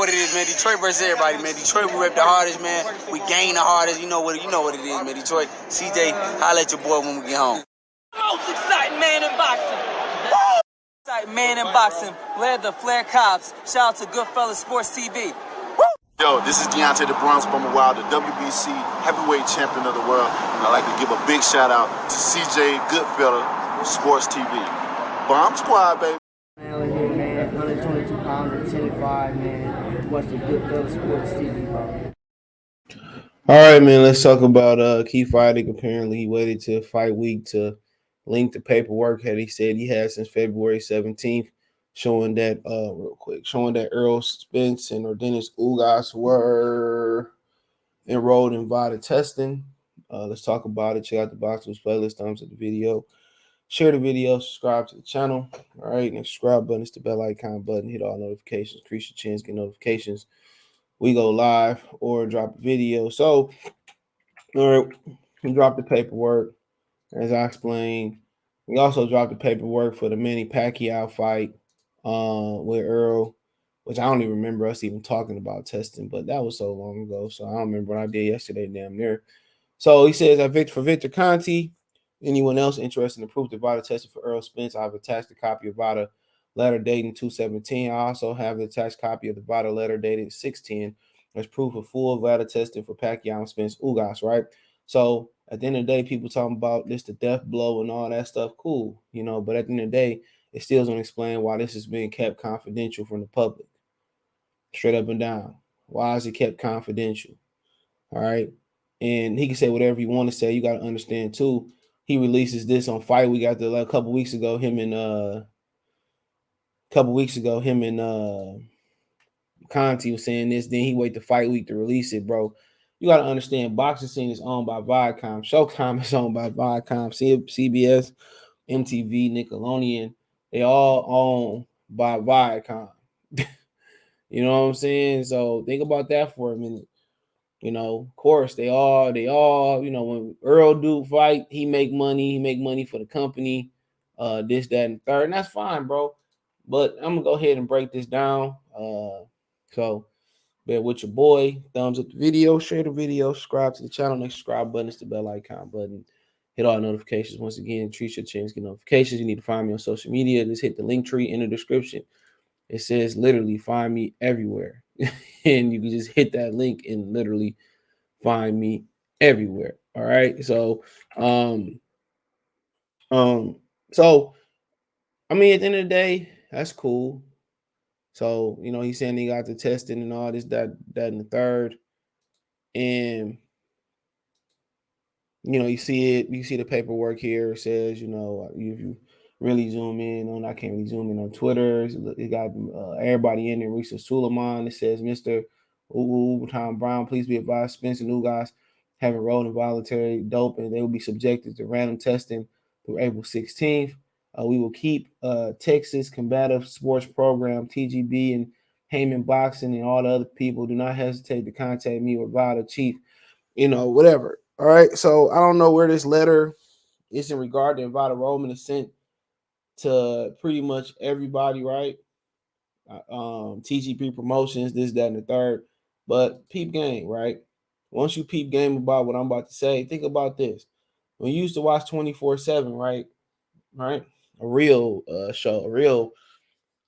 what it is, man. Detroit versus everybody, man. Detroit, we rep the hardest, man. We gain the hardest. You know what it is, man. Detroit, CJ, holla at your boy when we get home. Most exciting man in boxing. Exciting man in boxing. Led the Flair Cops. Shout out to Goodfellas Sports TV. Yo, this is Deontay the Bronx Bummer Wild, the WBC heavyweight champion of the world. And I'd like to give a big shout out to CJ Goodfellas Sports TV. Bomb Squad, baby. Man, we're here, man. 122 pounds and 10-5, man. Watch the Goodfellas Sports TV, bro. All right, man. Let's talk about Keith Idec. Apparently, he waited till fight week to link the paperwork that he said he had since February 17th, showing that Errol, Spence, and Yordenis Ugas were enrolled in VADA testing. Let's talk about it. Check out the Box News playlist, thumbs up the video. Share the video, subscribe to the channel. All right, and the subscribe button is the bell icon button. Hit all notifications. Increase your chance, get notifications. We go live or drop a video. So, all right, we dropped the paperwork, as I explained. We also dropped the paperwork for the Manny Pacquiao fight with Errol, which I don't even remember us even talking about testing, but that was so long ago. So I don't remember what I did yesterday, damn near. So he says that for Victor Conti, anyone else interested in proof the VADA tested for Errol Spence, I've attached a copy of VADA letter dating 2/17. I also have the attached copy of the VADA letter dated 6/10 as proof of full VADA testing for Pacquiao and Spence Ugas, right? So at the end of the day, people talking about this, the death blow and all that stuff, cool, you know, but at the end of the day, it still doesn't explain why this is being kept confidential from the public. Straight up and down. Why is it kept confidential? All right. And he can say whatever you want to say. You got to understand, too. He releases this on Fight Week after a couple weeks ago. Him and Conti was saying this. Then he wait to Fight Week to release it, bro. You got to understand, boxing scene is owned by Viacom. Showtime is owned by Viacom. CBS, MTV, Nickelodeon. They all owned by Viacom. You know what I'm saying? So think about that for a minute. You know, of course, they all, you know, when Errol do fight, he make money for the company, this, that, and third, and that's fine, bro. But I'm gonna go ahead and break this down. So bear with your boy. Thumbs up the video, share the video, subscribe to the channel. Next subscribe button is the bell icon button. Hit all notifications. Once again, treat your chance, get notifications. You need to find me on social media. Just hit the link tree in the description. It says literally find me everywhere. And you can just hit that link and literally find me everywhere. All right. So I mean, at the end of the day, that's cool. So, you know, he's saying he got the testing and all this, that, and the third. And you know, you see the paperwork here. It says, you know, if you really zoom in on, I can't really zoom in on Twitter. It got everybody in there. Risa Suleiman. It says, Mr. Tom Brown, please be advised, Spence and Ugas have enrolled in voluntary dope, and they will be subjected to random testing through April 16th. We will keep Texas Combative Sports Program, TGB, and Heyman Boxing, and all the other people. Do not hesitate to contact me or VADA Chief, you know, whatever. All right, so I don't know where this letter is in regard to invite enrollment is sent to pretty much everybody, right? TGP Promotions, this, that, and the third. But peep game, right? Once you peep game about what I'm about to say, think about this. When you used to watch 24/7, right? A real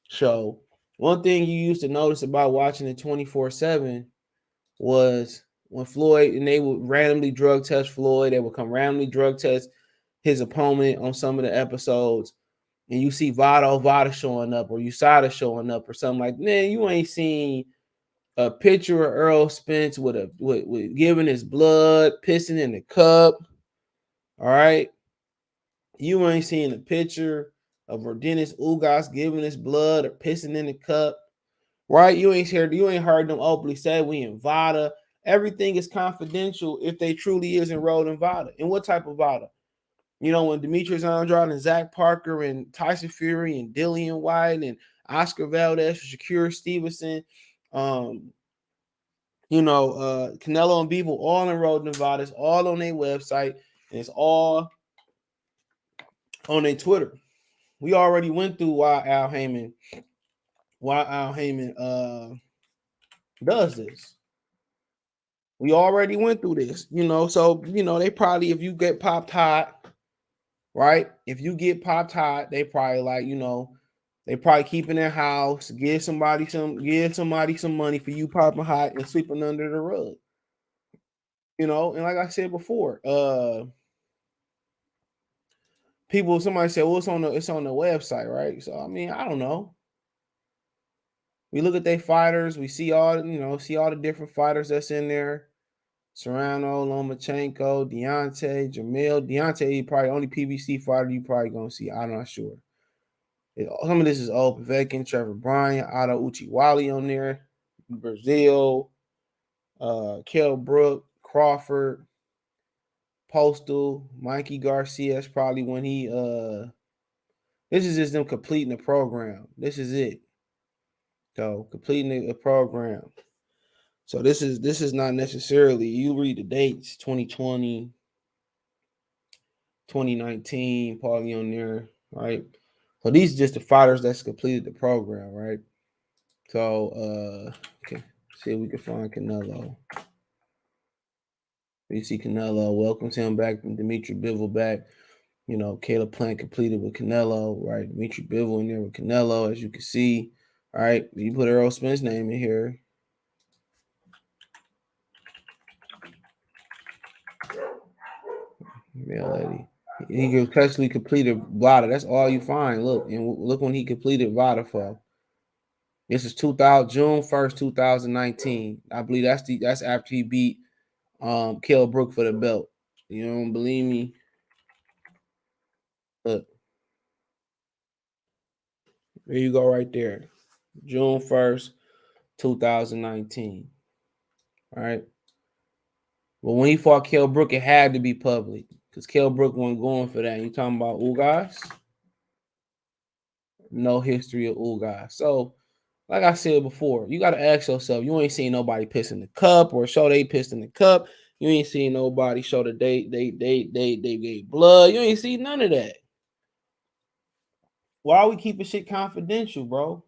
show. One thing you used to notice about watching it 24/7 was when Floyd, and they would randomly drug test Floyd, they would come randomly drug test his opponent on some of the episodes, and you see VADA showing up, or USADA showing up, or something like, man, you ain't seen a picture of Errol Spence with giving his blood, pissing in the cup. All right. You ain't seen a picture of Yordenis Ugas giving his blood or pissing in the cup. Right? You ain't heard them openly say we in VADA. Everything is confidential if they truly is enrolled in VADA. And what type of VADA? You know, when Demetrius Andrade and Zach Parker and Tyson Fury and Dillian White and Oscar Valdez, Shakur Stevenson, Canelo and Bivol all enrolled in VADA. It's all on their website, and it's all on their Twitter. We already went through why Al Heyman does this. We already went through this, so they probably, if you get popped hot, right? If you get popped hot, they probably they probably keep in their house, give somebody some money for you popping hot and sweeping under the rug. And like I said before, somebody said, well, it's on the website, right? So I mean, I don't know. We look at their fighters, we see all the different fighters that's in there. Serrano, Lomachenko, Deontay, Jamil. Deontay, probably only PBC fighter you probably gonna see. I'm not sure. Some of this is old Povetkin, Trevor Bryan, Otto Uchiwali on there, Brazil, Kell Brook, Crawford, Postal, Mikey Garcia. That's probably when he this is just them completing the program. This is it. So completing the program. So this is not necessarily, you read the dates, 2020, 2019, probably on there, right? So these are just the fighters that's completed the program, right? So okay, see if we can find Canelo. You see Canelo, welcomes him back, Dimitri Bivol back. Caleb Plant completed with Canelo, right? Dimitri Bivol in there with Canelo, as you can see. All right, you put Errol Spence name in here. Yeah, lady. He successfully completed VADA. That's all you find. Look, and look when he completed VADA for. This is June 1st, 2019. I believe that's after he beat Kell Brook for the belt. You don't believe me? Look. There you go right there. June 1st, 2019. All right. But when he fought Kell Brook, it had to be public because Kell Brook wasn't going for that. You talking about Ugas? No history of Ugas. So, like I said before, you got to ask yourself, you ain't seen nobody piss in the cup or show they pissed in the cup. You ain't seen nobody show that they gave blood. You ain't seen none of that. Why are we keeping shit confidential, bro?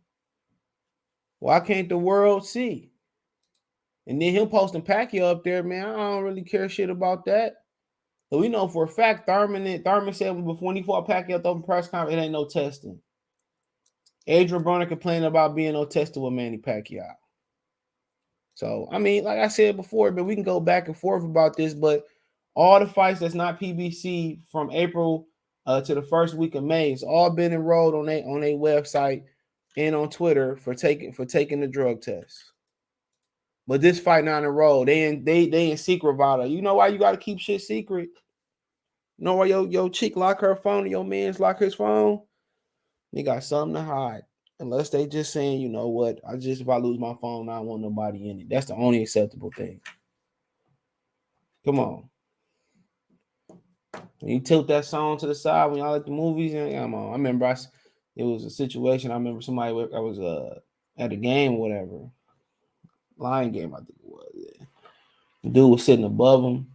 Why can't the world see? And then him posting Pacquiao up there, man, I don't really care shit about that. So we know for a fact Thurman said before when he fought Pacquiao at the open press conference, it ain't no testing. Adrian Broner complaining about being no tested with Manny Pacquiao. So, I mean, like I said before, but we can go back and forth about this, but all the fights that's not PBC from April to the first week of May, it's all been enrolled on their website and on Twitter for taking the drug test. But this fight not enrolled. They in secret VADA. You know why you got to keep shit secret? You know why your chick lock her phone and your man's lock his phone? They got something to hide. Unless they just saying, you know what, if I lose my phone, I don't want nobody in it. That's the only acceptable thing. Come on. When you tilt that song to the side when y'all at the movies, and come on. I remember it was a situation. I remember somebody I was at a game or whatever. Lion game, I think it was. Yeah. The dude was sitting above him.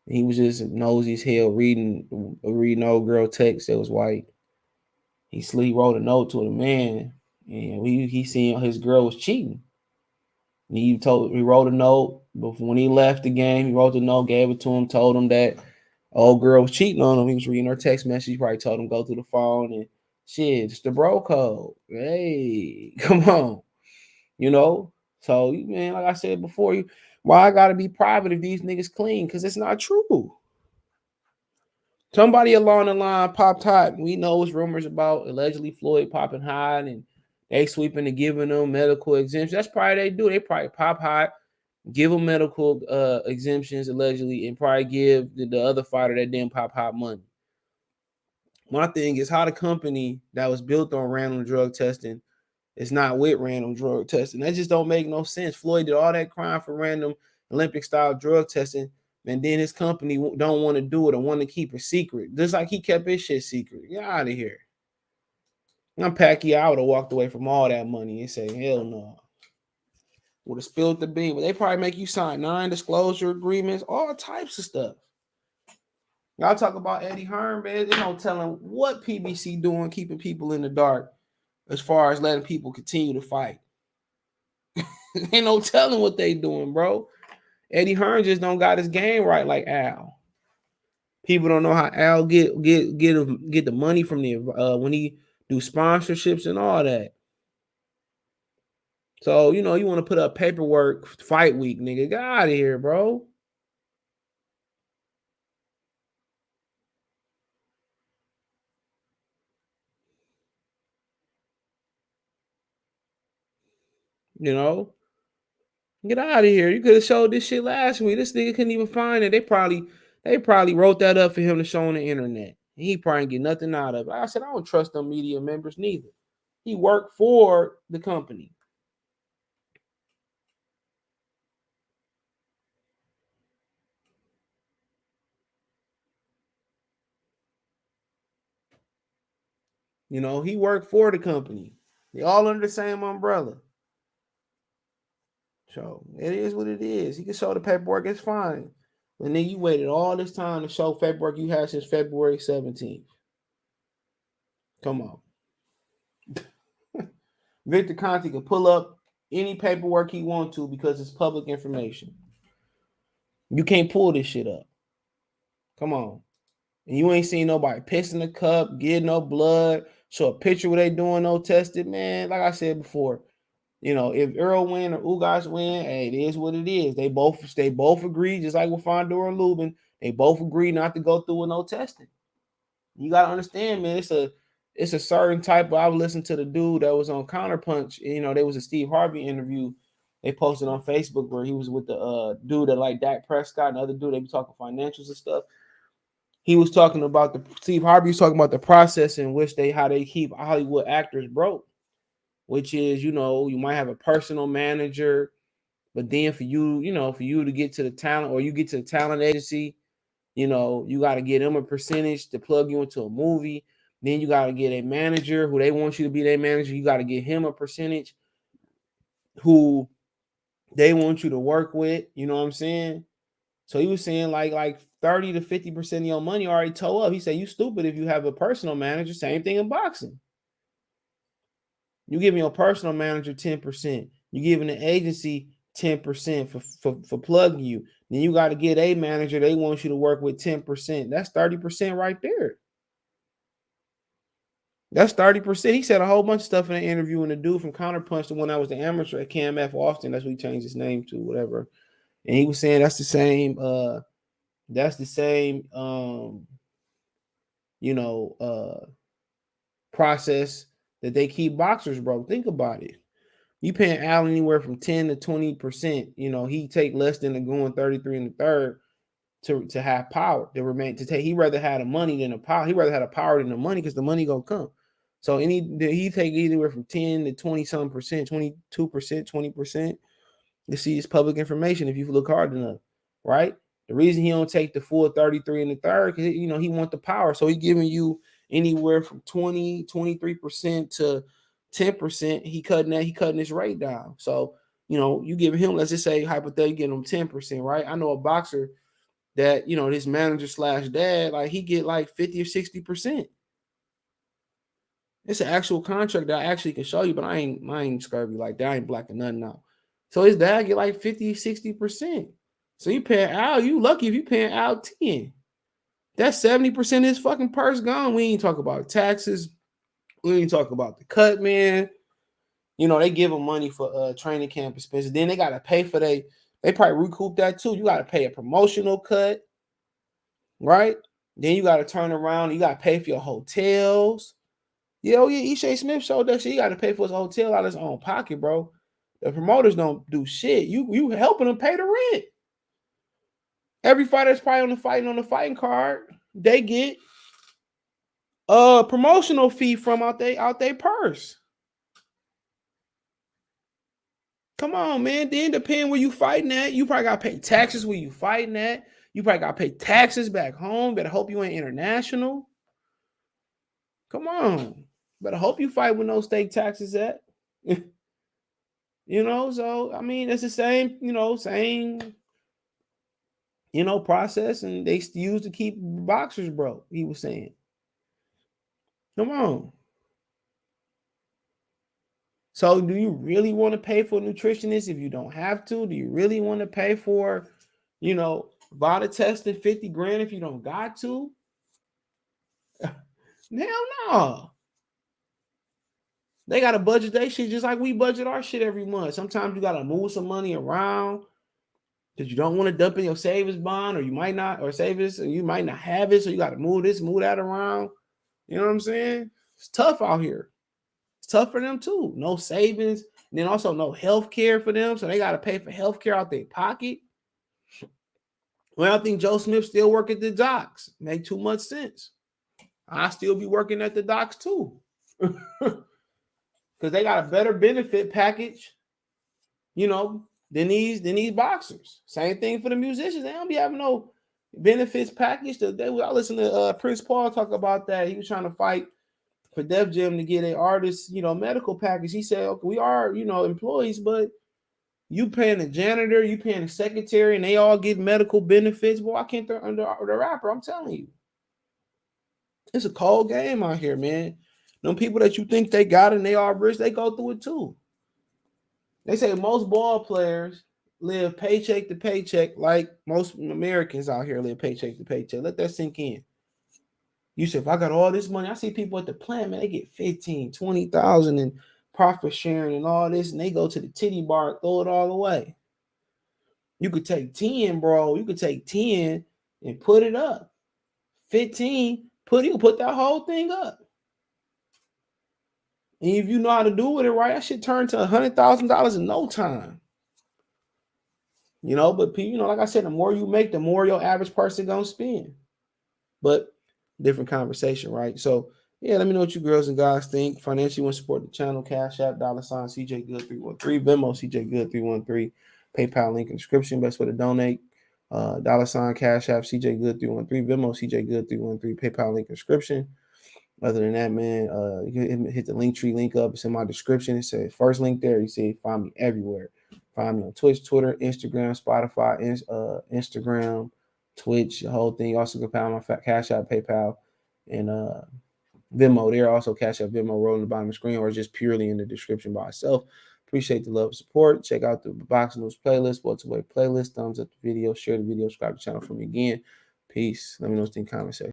He was just nosy as hell reading old girl text that was white. He wrote a note to the man, and he seen his girl was cheating. And he wrote a note, but when he left the game, he wrote the note, gave it to him, told him that old girl was cheating on him. He was reading her text message. He probably told him go through the phone and shit. It's the bro code. Hey, come on, So man, like I said before, why I gotta be private if these niggas clean? Because it's not true. Somebody along the line popped hot. We know it's rumors about allegedly Floyd popping hot and they sweeping and giving them medical exemptions. That's probably they do. They probably pop hot, give them medical exemptions allegedly, and probably give the other fighter that didn't pop hot money. My thing is how the company that was built on random drug testing is not with random drug testing. That just don't make no sense. Floyd did all that crime for random Olympic style drug testing. And then his company don't want to do it or want to keep it secret. Just like he kept his shit secret. Get out of here. I'm Pacquiao. I would have walked away from all that money and say, hell no. Would have spilled the bean. But they probably make you sign non-disclosure agreements, all types of stuff. Y'all talk about Eddie Hearn, man. They don't tell him what PBC doing, keeping people in the dark as far as letting people continue to fight. Ain't no telling what they doing, bro. Eddie Hearn just don't got his game right like Al. People don't know how Al get the money from the when he do sponsorships and all that. So, you want to put up paperwork fight week, nigga. Get out of here, bro. Get out of here. You could have showed this shit last week. This nigga couldn't even find it. They probably wrote that up for him to show on the internet. He probably didn't get nothing out of it. Like I said, I don't trust them media members neither. He worked for the company. He worked for the company. They all under the same umbrella. So it is what it is. He can show the paperwork, it's fine. But then you waited all this time to show paperwork you had since February 17th. Come on. Victor Conte can pull up any paperwork he wants to because it's public information. You can't pull this shit up. Come on. And you ain't seen nobody piss in the cup, get no blood, show a picture where they doing no tested, man. Like I said before, if Errol win or Ugas win, hey, it is what it is. They both agree, just like with Fondor and Lubin, they both agree not to go through with no testing. You gotta understand, man. It's a certain type of. I was listening to the dude that was on Counterpunch. There was a Steve Harvey interview they posted on Facebook where he was with the dude that like Dak Prescott and the other dude. They be talking financials and stuff. He was talking about Steve Harvey was talking about the process in which how they keep Hollywood actors broke. Which is, you might have a personal manager, but then for you to get to the talent or you get to the talent agency, you got to get them a percentage to plug you into a movie. Then you got to get a manager who they want you to be their manager. You got to get him a percentage who they want you to work with. You know what I'm saying? So he was saying like 30 to 50% of your money already toe up. He said, you stupid if you have a personal manager. Same thing in boxing. You giving your personal manager 10%. You giving the agency 10% for plugging you. Then you got to get a manager. They want you to work with 10%. That's 30% right there. That's 30%. He said a whole bunch of stuff in the interview. And the dude from Counterpunch, the one that was the amateur at KMF Austin, that's what he changed his name to, whatever. And he was saying that's the same process that they keep boxers, bro. Think about it. You paying Al anywhere from 10 to 20%. He take less than the going 33 in the third to have power to remain to take. He rather had the money than the power. He rather had the power than the money because the money gonna come. So he take anywhere from 10 to 20 some percent, 22%, 20%. You see, it's public information if you look hard enough, right? The reason he don't take the full 33 in the third because he want the power. So he giving you anywhere from 20, 23% to 10%. He cutting his rate down. So you giving him, let's just say hypothetically, getting him 10%, right? I know a boxer that this manager / dad, like he get like 50 or 60%. It's an actual contract that I actually can show you, but I ain't scurvy like that. I ain't blacking nothing out. So his dad get like 50, 60%. So you paying Al, you lucky if you paying Al 10. That's 70% of his fucking purse gone. We ain't talk about taxes. We ain't talk about the cut, man. They give him money for training camp expenses. Then they gotta pay for they probably recoup that too. You gotta pay a promotional cut, right? Then you gotta turn around, you gotta pay for your hotels. Yeah, Ishay Smith showed that shit. He got to pay for his hotel out of his own pocket, bro. The promoters don't do shit. You helping them pay the rent. Every fighter that's probably on the fighting card, they get a promotional fee from out they purse. Come on, man. Then depending where you fighting at, you probably gotta pay taxes where you fighting at. You probably gotta pay taxes back home. Better hope you ain't international. Come on. Better hope you fight with no state taxes at. So I mean, it's the same, process, and they used to keep boxers broke. He was saying, "Come on." So do you really want to pay for a nutritionist if you don't have to? Do you really want to pay for, VADA testing 50 grand if you don't got to? Hell no. They got to budget their shit just like we budget our shit every month. Sometimes you got to move some money around because you don't want to dump in your savings bond, or you might not, or savings, and you might not have it. So you got to move this, move that around. You know what I'm saying? It's tough out here. It's tough for them too. No savings, and then also no health care for them. So they got to pay for health care out their pocket. Well, I think Joe Smith still work at the docks. Make too much sense. I still be working at the docks too. Because they got a better benefit package, than these boxers. Same thing for the musicians. They don't be having no benefits package. I listened to Prince Paul talk about that. He was trying to fight for Def Jam to get an artist, medical package. He said, okay, we are, employees, but you paying the janitor, you paying the secretary, and they all get medical benefits. Boy, I can't under the rapper. I'm telling you. It's a cold game out here, man. Them people that you think they got and they are rich, they go through it too. They say most ball players live paycheck to paycheck like most Americans out here live paycheck to paycheck. Let that sink in. You say, if I got all this money, I see people at the plant, man, they get 15, 20,000 in profit sharing and all this, and they go to the titty bar and throw it all away. You could take 10, bro. You could take 10 and put it up. 15, you can put that whole thing up. And if you know how to do it right, that should turn to $100,000 in no time. But like I said, the more you make, the more your average person gonna spend. But different conversation, right? So yeah, let me know what you girls and guys think. Financially want to support the channel, Cash App, $ CJ Good 313, Venmo CJ Good 313, PayPal link in the description. Best way to donate. $ Cash App CJ Good 313, Venmo CJ Good 313, PayPal link in the description. Other than that, man, you can hit the Linktree link up. It's in my description. It says first link there. You see, find me everywhere. Find me on Twitch, Twitter, Instagram, Spotify, Instagram, Twitch, the whole thing. You also can find my Cash App, PayPal, and Venmo. There also Cash App, Venmo, rolling the bottom of the screen, or just purely in the description by itself. Appreciate the love and support. Check out the Boxing News playlist, Sports Away playlist. Thumbs up the video, share the video, subscribe to the channel for me again. Peace. Let me know what's in the comment section.